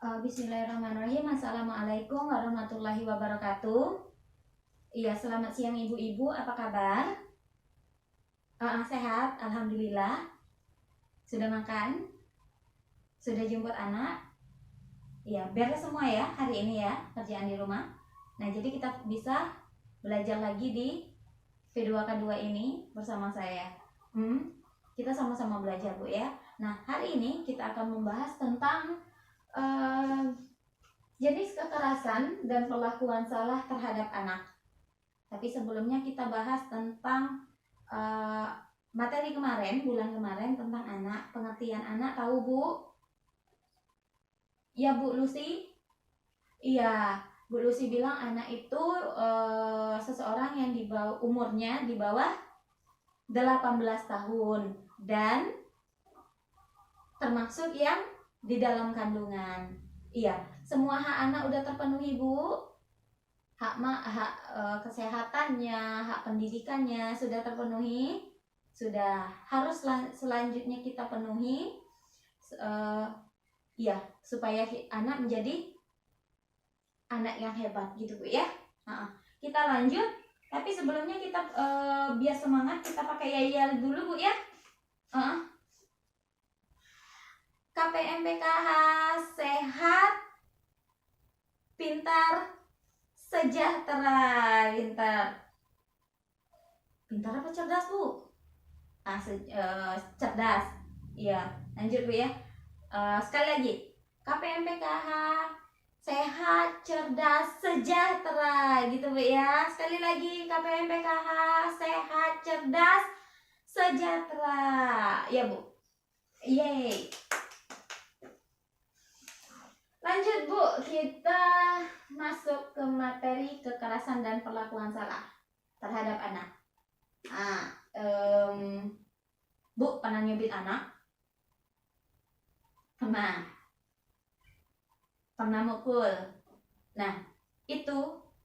Bismillahirrahmanirrahim. Assalamualaikum warahmatullahi wabarakatuh. Iya, selamat siang ibu-ibu. Apa kabar? Sehat, alhamdulillah. Sudah makan? Sudah jemput anak? Iya, beres semua ya hari ini ya kerjaan di rumah. Nah, jadi kita bisa belajar lagi di V2K2 ini bersama saya. Kita sama-sama belajar, Bu ya. Nah, hari ini kita akan membahas tentang jenis kekerasan dan perlakuan salah terhadap anak. Tapi sebelumnya kita bahas tentang materi kemarin, bulan kemarin tentang anak, pengertian anak. Tahu Bu? Ya Bu Lucy? Iya, Bu Lucy bilang anak itu seseorang yang umurnya di bawah 18 tahun dan termasuk yang di dalam kandungan. Iya, semua hak anak udah terpenuhi Bu. Hak kesehatannya, hak pendidikannya sudah terpenuhi. Sudah, harus selanjutnya kita penuhi. Ya, supaya anak menjadi anak yang hebat gitu Bu ya. Kita lanjut. Tapi sebelumnya kita biar semangat kita pakai yel dulu Bu ya. KPMPKH sehat, pintar, sejahtera. Pintar apa cerdas Bu? Cerdas. Iya, lanjut Bu ya. Sekali lagi, KPMPKH sehat, cerdas, sejahtera gitu Bu ya. Sekali lagi, KPMPKH sehat, cerdas, sejahtera. Ya Bu. Yeay. Lanjut Bu, kita masuk ke materi kekerasan dan perlakuan salah terhadap anak. Bu pernah nyubit anak? Pernah mukul? Nah, itu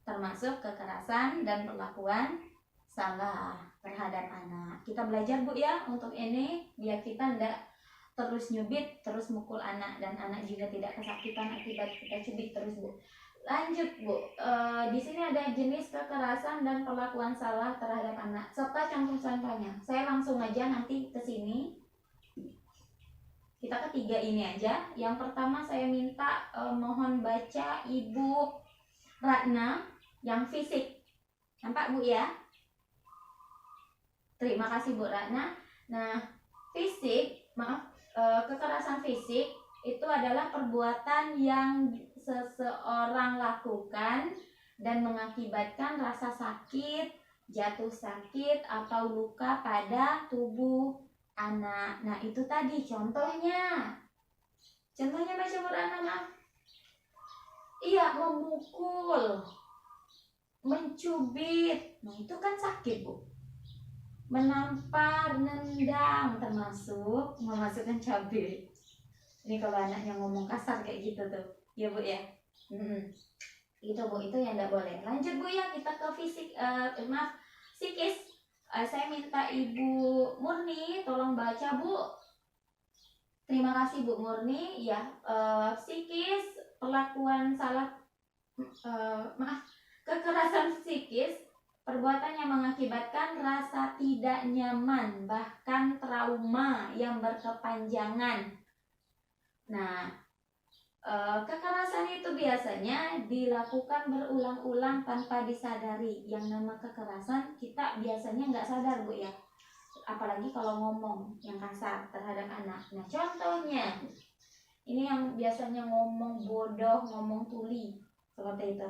termasuk kekerasan dan perlakuan salah terhadap anak. Kita belajar Bu ya untuk ini biar kita tidak terus nyubit, terus mukul anak dan anak juga tidak kesakitan akibat kita cubit terus Bu. Lanjut Bu, di sini ada jenis kekerasan dan perlakuan salah terhadap anak serta contoh-contohnya. Saya langsung aja nanti ke sini. Kita ketiga ini aja. Yang pertama saya minta mohon baca Ibu Ratna yang fisik. Nampak Bu ya? Terima kasih Bu Ratna. Nah, kekerasan fisik itu adalah perbuatan yang seseorang lakukan dan mengakibatkan rasa sakit, jatuh sakit, atau luka pada tubuh anak. Nah, itu tadi contohnya. Contohnya baca Bu Ratna, maaf. Iya, memukul, mencubit. Nah, itu kan sakit Bu. Menampar, nendang, termasuk memasukkan cabai. Ini kalau anaknya ngomong kasar kayak gitu tuh, ya Bu ya. Itu Bu, itu yang tidak boleh. Lanjut Bu ya, kita ke psikis. Saya minta Ibu Murni tolong baca Bu. Terima kasih Bu Murni ya. Psikis, perlakuan salah, kekerasan psikis, perbuatan yang mengakibatkan rasa tidak nyaman, bahkan trauma yang berkepanjangan. Nah, kekerasan itu biasanya dilakukan berulang-ulang tanpa disadari. Yang nama kekerasan kita biasanya nggak sadar Bu ya. Apalagi kalau ngomong yang kasar terhadap anak. Nah, contohnya, ini yang biasanya ngomong bodoh, ngomong tuli, seperti itu.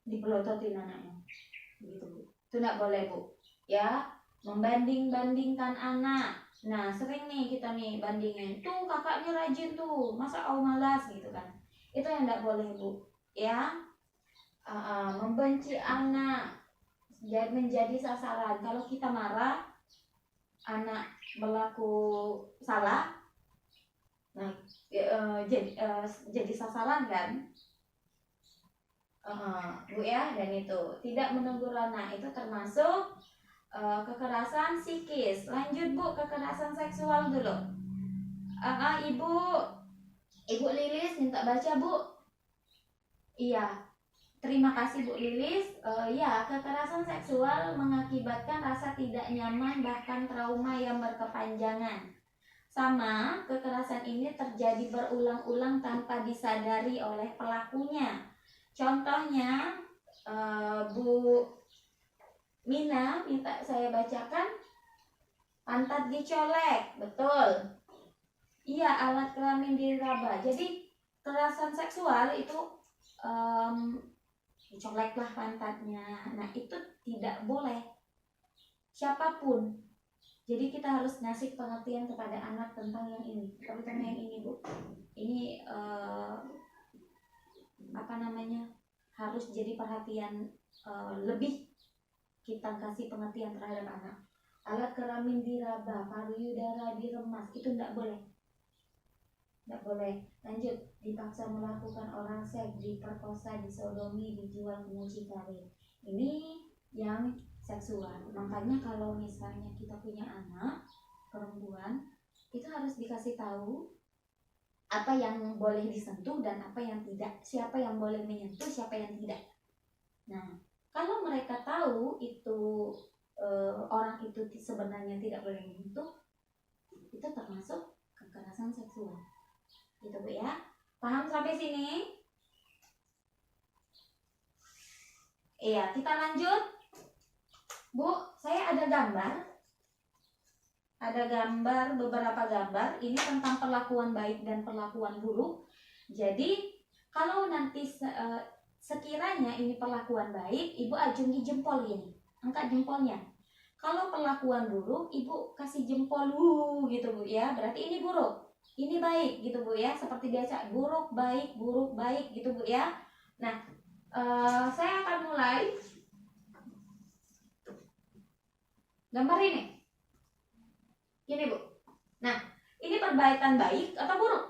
Dipelototin anaknya gitu Bu. Itu enggak boleh Bu ya. Membanding-bandingkan anak. Nah, sering nih kita nih bandingin, tuh kakaknya rajin tuh, masa aku malas gitu kan. Itu yang enggak boleh Bu ya. Membenci anak menjadi sasaran. Kalau kita marah anak berlaku salah, nah jadi sasaran kan. Bu ya, dan itu tidak menegur anak itu termasuk kekerasan psikis. Lanjut Bu, kekerasan seksual dulu. Ibu Lilis minta baca, Bu. Iya, terima kasih Bu Lilis. Ya, kekerasan seksual mengakibatkan rasa tidak nyaman bahkan trauma yang berkepanjangan. Sama, kekerasan ini terjadi berulang-ulang tanpa disadari oleh pelakunya. Contohnya, Bu Mina minta saya bacakan pantat dicolek, betul. Iya, alat kelamin diraba. Jadi kekerasan seksual itu dicoleklah pantatnya. Nah, itu tidak boleh. Siapapun. Jadi kita harus ngasih pengertian kepada anak tentang yang ini, terutama yang ini, Bu. Ini harus jadi perhatian lebih, kita kasih pengertian terhadap anak. Alat kelamin diraba, payudara diremas, itu tidak boleh. Tidak boleh. Lanjut, dipaksa melakukan oral seks, diperkosa, disodomi, dijual ke mucikari. Ini yang seksual. Makanya kalau misalnya kita punya anak perempuan, itu harus dikasih tahu apa yang boleh disentuh dan apa yang tidak, siapa yang boleh menyentuh, siapa yang tidak. Nah, kalau mereka tahu itu orang itu sebenarnya tidak boleh menyentuh, itu termasuk kekerasan seksual. Gitu, Bu ya. Paham sampai sini? Iya, kita lanjut. Bu, saya ada gambar. Ada gambar, beberapa gambar. Ini tentang perlakuan baik dan perlakuan buruk. Jadi, kalau nanti sekiranya ini perlakuan baik, Ibu ajungi jempol ini. Angkat jempolnya. Kalau perlakuan buruk, Ibu kasih jempol gitu, Bu ya. Berarti ini buruk. Ini baik gitu, Bu ya. Seperti biasa, buruk, baik, gitu, Bu ya. Nah, saya akan mulai. Gambar ini. Gini, Bu. Nah, ini perbaikan baik atau buruk?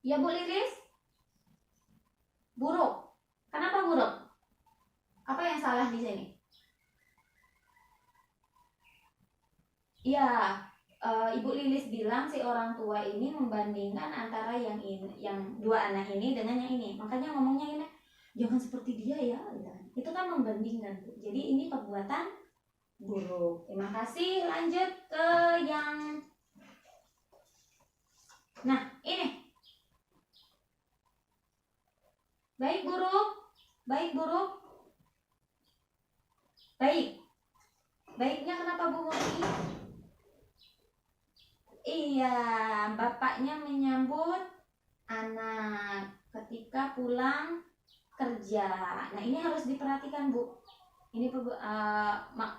Ya, Bu Lilis? Buruk. Kenapa buruk? Apa yang salah di sini? Iya, Ibu Lilis bilang si orang tua ini membandingkan antara yang dua anak ini dengan yang ini. Makanya ngomongnya ini, jangan seperti dia ya. Itu kan membandingkan, Bu. Jadi ini perbuatan buruk. Terima kasih. Lanjut ke yang, nah ini, baik buruk, baik buruk, baik. Baiknya kenapa, Bu Murni? Iya, bapaknya menyambut anak ketika pulang kerja. Nah, ini harus diperhatikan, Bu. Ini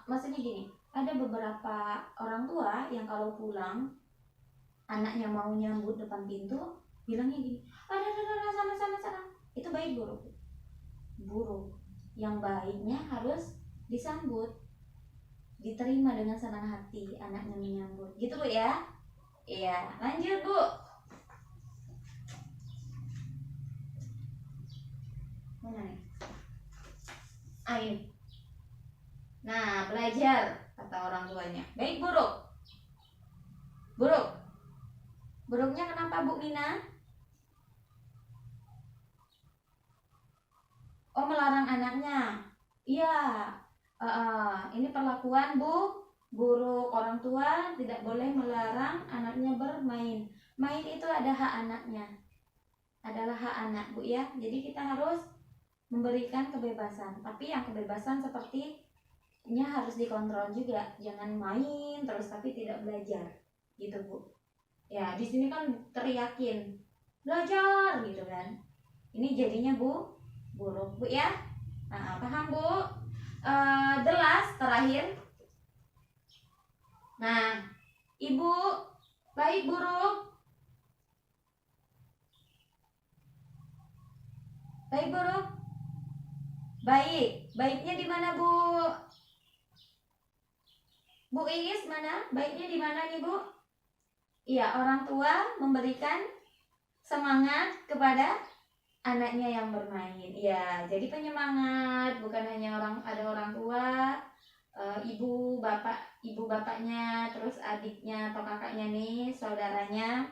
maksudnya gini, ada beberapa orang tua yang kalau pulang anaknya mau nyambut depan pintu, bilangnya gini, ada sana. Itu baik buruk? Buruk. Yang baiknya harus disambut, diterima dengan senang hati anaknya menyambut. Gitu, Bu ya. Iya, lanjut, Bu. Mana nih? Ayo. Nah, belajar, kata orang tuanya. Baik buruk? Buruk. Buruknya kenapa, Bu Mina? Oh, melarang anaknya. Iya. Ini perlakuan, Bu. Buruk. Orang tua tidak boleh melarang anaknya bermain. Main itu ada hak anaknya. Adalah hak anak, Bu ya. Jadi kita harus memberikan kebebasan. Tapi yang kebebasan sepertinya harus dikontrol juga. Jangan main terus tapi tidak belajar. Gitu, Bu. Ya, di sini kan teriakin, belajar gitu kan. Ini jadinya, Bu, buruk, Bu ya. Nah, paham, Bu? The last, terakhir. Nah, Ibu, baik buruk? Baik buruk? Baik. Baiknya di mana, Bu? Bu Iis mana? Baiknya di mana nih, Bu? Iya, orang tua memberikan semangat kepada anaknya yang bermain. Iya, jadi penyemangat, bukan hanya ada orang tua ibu bapaknya, terus adiknya atau kakaknya nih, saudaranya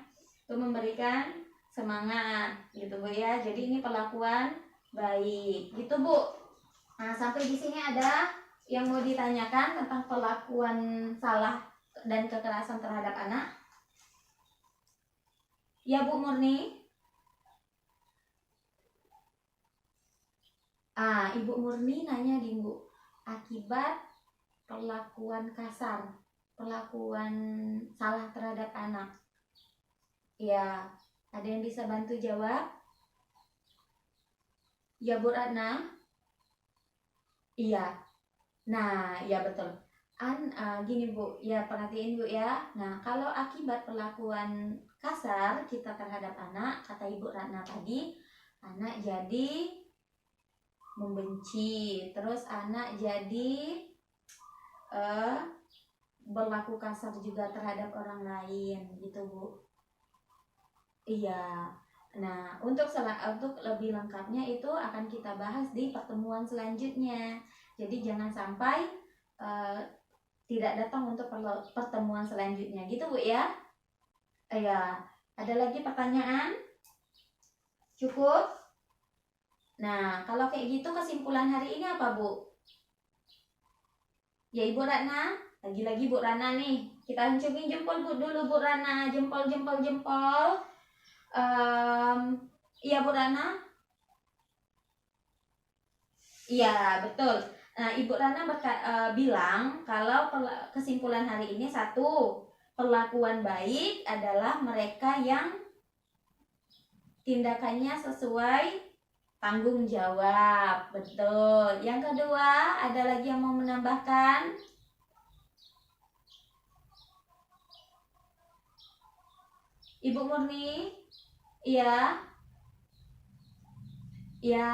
itu memberikan semangat gitu Bu ya. Jadi ini perlakuan baik gitu Bu. Nah, sampai di sini ada yang mau ditanyakan tentang perlakuan salah dan kekerasan terhadap anak? Ya Bu Murni? Ibu Murni nanya di Bu, akibat perlakuan kasar, perlakuan salah terhadap anak. Ya, ada yang bisa bantu jawab? Ya Bu Ratna? Iya. Nah, ya betul. Gini Bu, ya perhatiin Bu ya. Nah, kalau akibat perlakuan kasar kita terhadap anak, kata Ibu Ratna tadi, anak jadi membenci, terus anak jadi berlaku kasar juga terhadap orang lain, gitu Bu. Iya. Nah, untuk lebih lengkapnya itu akan kita bahas di pertemuan selanjutnya. Jadi jangan sampai tidak datang untuk pertemuan selanjutnya, gitu Bu ya. Ya, ada lagi pertanyaan? Cukup? Nah, kalau kayak gitu kesimpulan hari ini apa Bu? Ya Ibu Ratna, lagi-lagi Bu Ratna nih. Kita uncungin jempol Bu dulu Bu Ratna, jempol. Iya Bu Ratna? Iya betul. Nah Ibu Ratna bilang kalau kesimpulan hari ini, satu, perlakuan baik adalah mereka yang tindakannya sesuai tanggung jawab. Betul. Yang kedua, ada lagi yang mau menambahkan? Ibu Murni? Iya. Ya,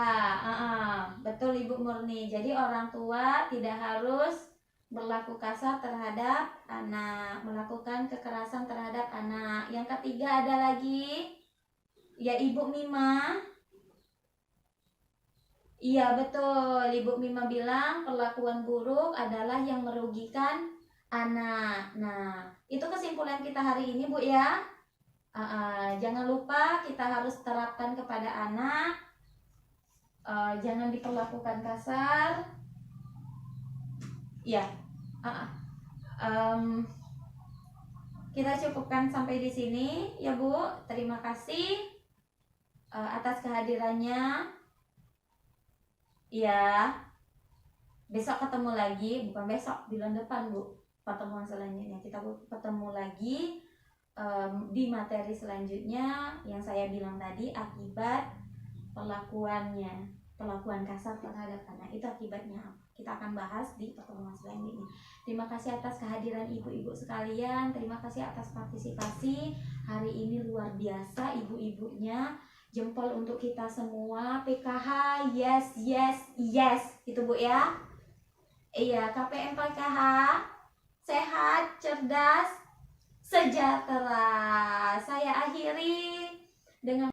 betul Ibu Murni. Jadi orang tua tidak harus berlaku kasar terhadap anak, melakukan kekerasan terhadap anak. Yang ketiga ada lagi, ya Ibu Mima. Iya betul, Ibu Mima bilang perlakuan buruk adalah yang merugikan anak. Nah, itu kesimpulan kita hari ini Bu ya. Jangan lupa kita harus terapkan kepada anak. Jangan diperlakukan kasar. Ya, kita cukupkan sampai di sini ya Bu. Terima kasih atas kehadirannya. Ya, besok ketemu lagi, bukan besok, bulan depan Bu. Pertemuan selanjutnya kita ketemu lagi di materi selanjutnya yang saya bilang tadi, akibat perlakuan kasar terhadap anak itu akibatnya apa? Kita akan bahas di pertemuan selanjutnya. Terima kasih atas kehadiran ibu-ibu sekalian, terima kasih atas partisipasi hari ini, luar biasa ibu-ibunya. Jempol untuk kita semua. PKH yes itu Bu ya. Iya, KPM PKH sehat, cerdas, sejahtera. Saya akhiri dengan